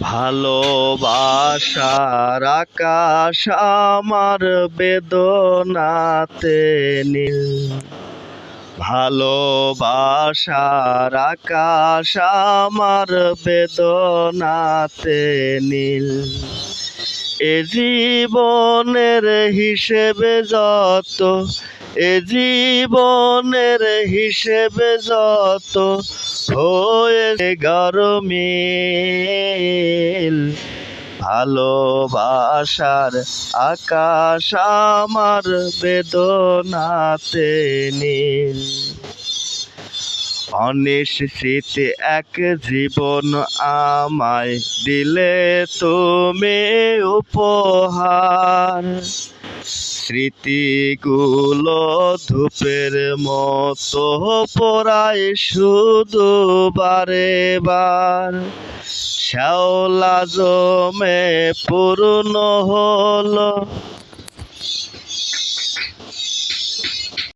ভালোবাসার আকাশ আমার বেদনাতে নীল। ভালোবাসার আকাশ আমার বেদনাতে নীল। এ জীবনের হিসেবে যত, এ জীবনের হিসেবে যত হয়েছে গরমিল। ভালোবাসার আকাশ আমার বেদনাতে নীল। অনিশ্চিত এক জীবন আমায় দিলে তুমি উপহার। স্মৃতিগুলো ধূপের মতো পোড়ায় শুধু বারে বার। শ্যাওলা জমে পূর্ণ হলো